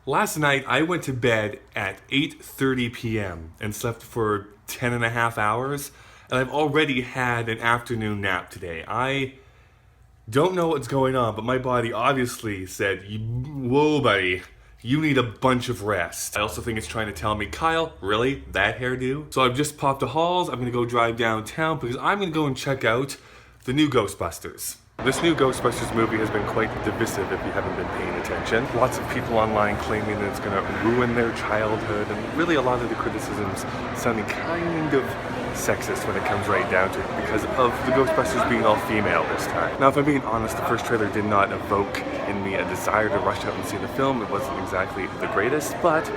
Last night I went to bed at 8:30 p.m. and slept for 10 and a half hours, and I've already had an afternoon nap today. I don't know what's going on, but my body obviously said, whoa, buddy, you need a bunch of rest. I also think it's trying to tell me, Kyle, really? That hairdo? So I've just popped to Halls. I'm gonna go drive downtown because I'm gonna go and check out the new Ghostbusters. This new Ghostbusters movie has been quite divisive if you haven't been paying attention. Lots of people online claiming that it's going to ruin their childhood, and really a lot of the criticisms sounding kind of sexist when it comes right down to it because of the Ghostbusters being all female this time. Now, if I'm being honest, the first trailer did not evoke in me a desire to rush out and see the film. It wasn't exactly the greatest, but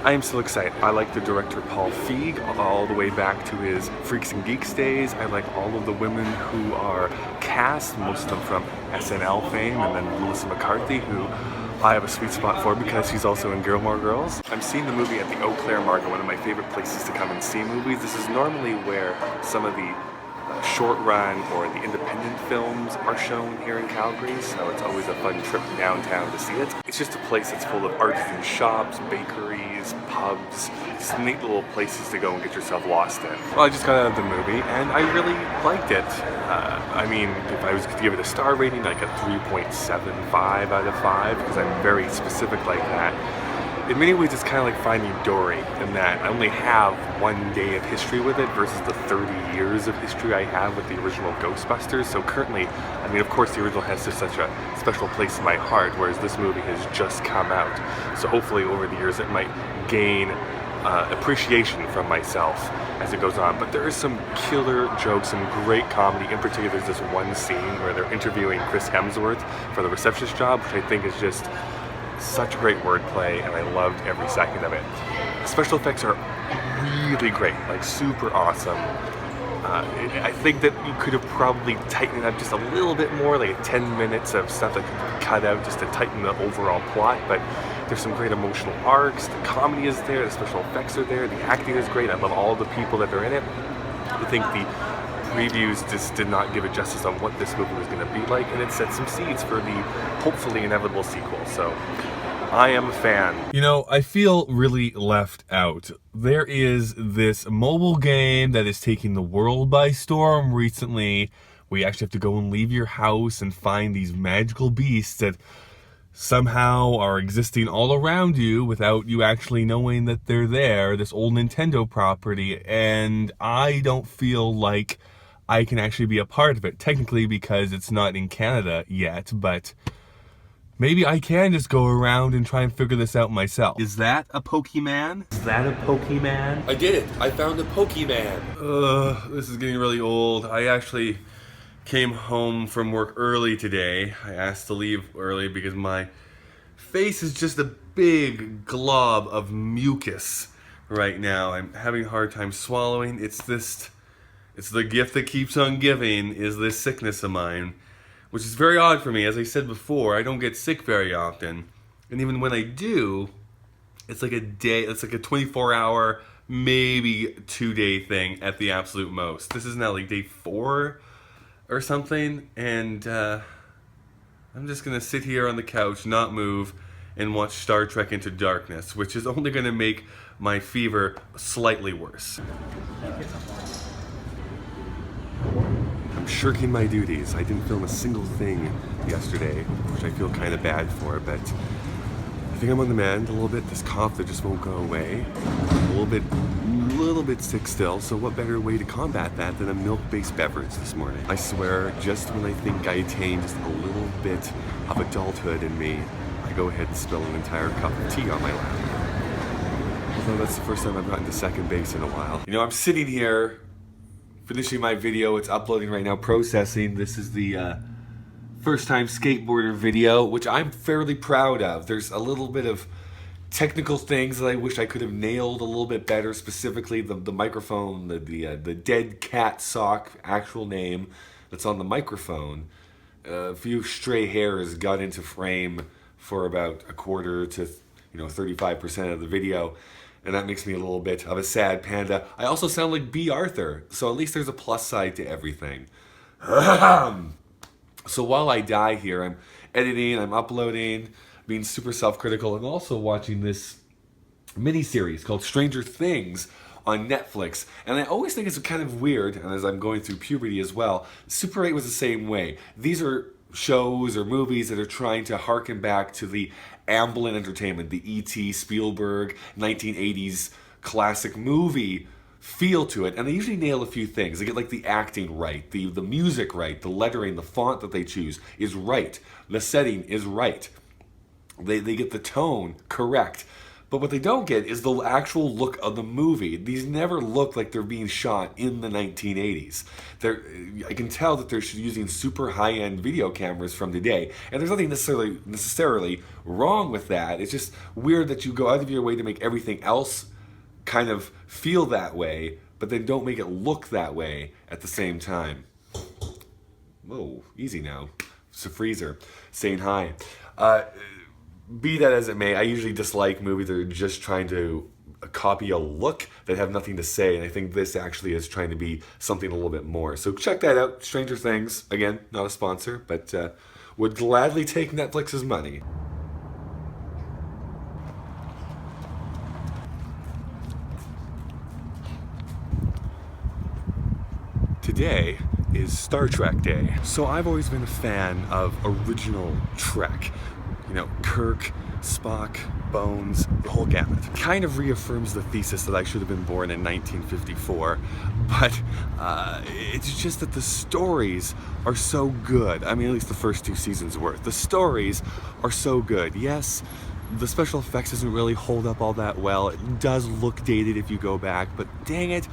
I am still excited. I like the director Paul Feig all the way back to his Freaks and Geeks days. I like all of the women who are cast, most of them from SNL fame, and then Melissa McCarthy, who I have a sweet spot for because she's also in Gilmore Girls. I'm seeing the movie at the Eau Claire Market, one of my favorite places to come and see movies. This is normally where some of the short run or the independent films are shown here in Calgary, so it's always a fun trip downtown to see it. It's just a place that's full of artisan shops, bakeries, pubs, just neat little places to go and get yourself lost in. Well, I just got out of the movie and I really liked it. I mean, if I was to give it a star rating, like a 3.75 out of 5, because I'm very specific like that. In many ways, it's kind of like Finding Dory in that I only have one day of history with it versus the 30 years of history I have with the original Ghostbusters. So currently, I mean, of course, the original has just such a special place in my heart, whereas this movie has just come out. So hopefully, over the years, it might gain appreciation from myself as it goes on. But there is some killer jokes, some great comedy. In particular, there's this one scene where they're interviewing Chris Hemsworth for the receptionist job, which I think is just such great wordplay, and I loved every second of it. Special effects are really great, like super awesome. I think that you could have probably tightened it up just a little bit more, like 10 minutes of stuff that could be cut out just to tighten the overall plot, but there's some great emotional arcs, the comedy is there, the special effects are there, the acting is great, I love all the people that are in it. I think the previews just did not give it justice on what this movie was going to be like, and it set some seeds for the hopefully inevitable sequel, so I am a fan. You know, I feel really left out. There is this mobile game that is taking the world by storm recently. We actually have to go and leave your house and find these magical beasts that somehow are existing all around you without you actually knowing that they're there, this old Nintendo property, and I don't feel like I can actually be a part of it, technically because it's not in Canada yet, but maybe I can just go around and try and figure this out myself. Is that a Pokey Man? Is that a Pokey Man? I did it! I found a Pokey Man! This is getting really old. I actually came home from work early today. I asked to leave early because my face is just a big glob of mucus right now. I'm having a hard time swallowing. It's the gift that keeps on giving, is this sickness of mine, which is very odd for me. As I said before, I don't get sick very often. And even when I do, it's like a 24-hour, maybe 2-day thing at the absolute most. This is now like day 4 or something, and I'm just gonna sit here on the couch, not move, and watch Star Trek Into Darkness, which is only gonna make my fever slightly worse. I'm shirking my duties. I didn't film a single thing yesterday, which I feel kind of bad for, but I think I'm on the mend a little bit. This cough that just won't go away. I'm a little bit sick still, so what better way to combat that than a milk-based beverage this morning? I swear, just when I think I attain just a little bit of adulthood in me, I go ahead and spill an entire cup of tea on my lap. Although that's the first time I've gotten to second base in a while. You know, I'm sitting here finishing my video. It's uploading right now, processing. This is the first time skateboarder video, which I'm fairly proud of. There's a little bit of technical things that I wish I could have nailed a little bit better, specifically the microphone, the dead cat sock actual name that's on the microphone. A few stray hairs got into frame for about a quarter to 35% of the video, and that makes me a little bit of a sad panda. I also sound like B. Arthur, so at least there's a plus side to everything. So while I die here, I'm editing, I'm uploading, being super self-critical and also watching this miniseries called Stranger Things on Netflix. And I always think it's kind of weird, and as I'm going through puberty as well, Super 8 was the same way. These are shows or movies that are trying to harken back to the Amblin Entertainment, the E.T. Spielberg 1980s classic movie feel to it, and they usually nail a few things. They get like the acting right, the music right, the lettering, the font that they choose is right, the setting is right. They get the tone correct. But what they don't get is the actual look of the movie. These never look like they're being shot in the 1980s. I can tell that they're using super high-end video cameras from today, and there's nothing necessarily wrong with that. It's just weird that you go out of your way to make everything else kind of feel that way, but then don't make it look that way at the same time. Whoa, easy now. It's a freezer saying hi. Be that as it may, I usually dislike movies that are just trying to copy a look that have nothing to say, and I think this actually is trying to be something a little bit more. So check that out, Stranger Things. Again, not a sponsor, but would gladly take Netflix's money. Today is Star Trek Day. So I've always been a fan of original Trek. You know, Kirk, Spock, Bones, the whole gamut. Kind of reaffirms the thesis that I should have been born in 1954, but it's just that the stories are so good. I mean, at least the first 2 seasons were. The stories are so good. Yes, the special effects doesn't really hold up all that well. It does look dated if you go back, but dang it,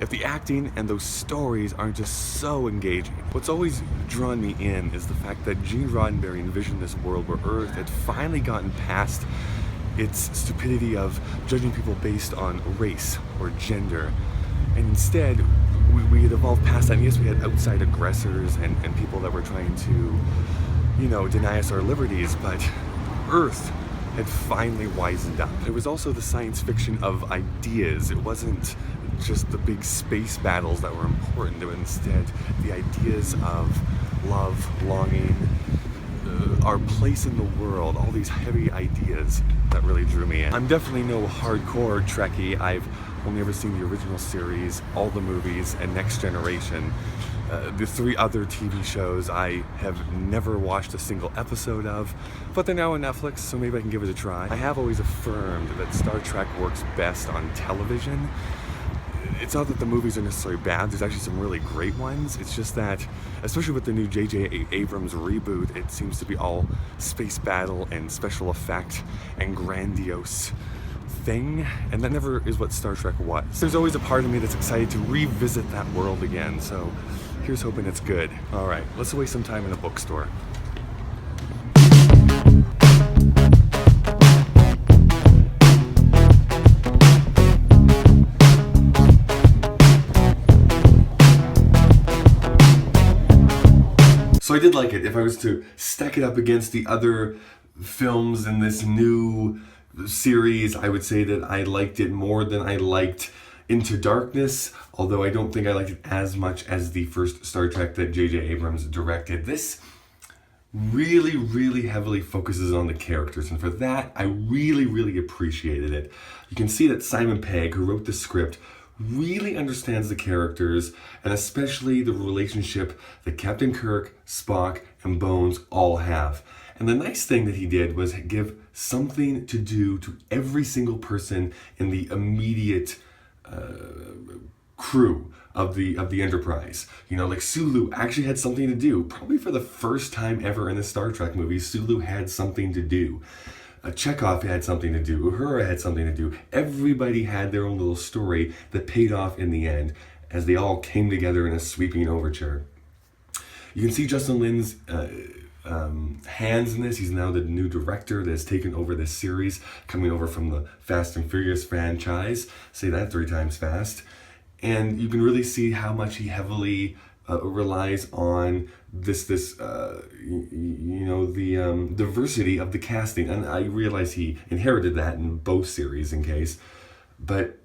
if the acting and those stories aren't just so engaging. What's always drawn me in is the fact that Gene Roddenberry envisioned this world where Earth had finally gotten past its stupidity of judging people based on race or gender. And instead, we had evolved past that. And yes, we had outside aggressors and people that were trying to, you know, deny us our liberties, but Earth had finally wisened up. It was also the science fiction of ideas. It wasn't just the big space battles that were important, but instead the ideas of love, longing, our place in the world, all these heavy ideas that really drew me in. I'm definitely no hardcore Trekkie. I've only ever seen the original series, all the movies, and Next Generation. The 3 other TV shows I have never watched a single episode of, but they're now on Netflix, so maybe I can give it a try. I have always affirmed that Star Trek works best on television. It's not that the movies are necessarily bad, there's actually some really great ones. It's just that, especially with the new J.J. Abrams reboot, it seems to be all space battle and special effect and grandiose thing, and that never is what Star Trek was. There's always a part of me that's excited to revisit that world again, so here's hoping it's good. Alright, let's waste some time in a bookstore. So I did like it. If I was to stack it up against the other films in this new series, I would say that I liked it more than I liked Into Darkness, although I don't think I liked it as much as the first Star Trek that J.J. Abrams directed. This really, really heavily focuses on the characters, and for that, I really, really appreciated it. You can see that Simon Pegg, who wrote the script, really understands the characters, and especially the relationship that Captain Kirk, Spock, and Bones all have. And the nice thing that he did was give something to do to every single person in the immediate crew of the Enterprise. You know, like Sulu actually had something to do. Probably for the first time ever in a Star Trek movie, Sulu had something to do. Chekhov had something to do. Uhura had something to do. Everybody had their own little story that paid off in the end as they all came together in a sweeping overture. You can see Justin Lin's hands in this. He's now the new director that has taken over this series, coming over from the Fast and Furious franchise. Say that 3 times fast. And you can really see how much he heavily relies on this diversity of the casting. And I realize he inherited that in both series in case, but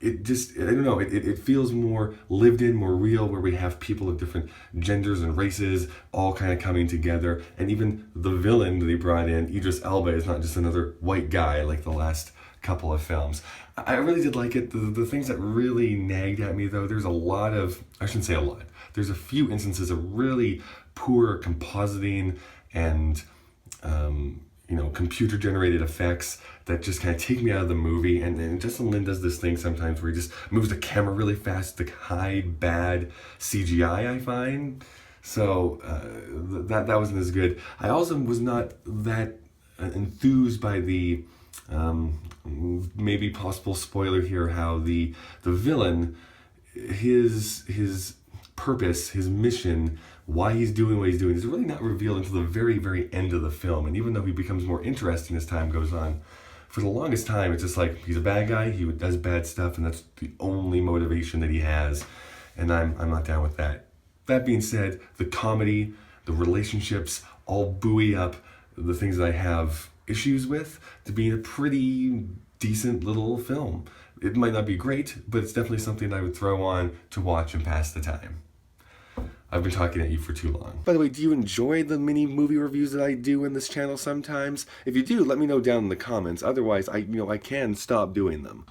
it just, I don't know, it feels more lived in, more real, where we have people of different genders and races all kind of coming together. And even the villain that they brought in, Idris Elba, is not just another white guy like the last couple of films. I really did like it. The things that really nagged at me, though, there's a lot of, I shouldn't say a lot, there's a few instances of really poor compositing and computer generated effects that just kind of take me out of the movie. And Justin Lin does this thing sometimes where he just moves the camera really fast to hide bad CGI, I find. So that wasn't as good. I also was not that enthused by the maybe possible spoiler here, how the villain, his purpose, his mission, why he's doing what he's doing is really not revealed until the very, very end of the film. And even though he becomes more interesting as time goes on, for the longest time it's just like he's a bad guy, he does bad stuff, and that's the only motivation that he has. And I'm not down with that. That being said, the comedy, the relationships all buoy up the things that I have issues with to being a pretty decent little film. It might not be great, but it's definitely something I would throw on to watch and pass the time. I've been talking at you for too long. By the way, do you enjoy the mini movie reviews that I do in this channel sometimes? If you do, let me know down in the comments. Otherwise, I can stop doing them.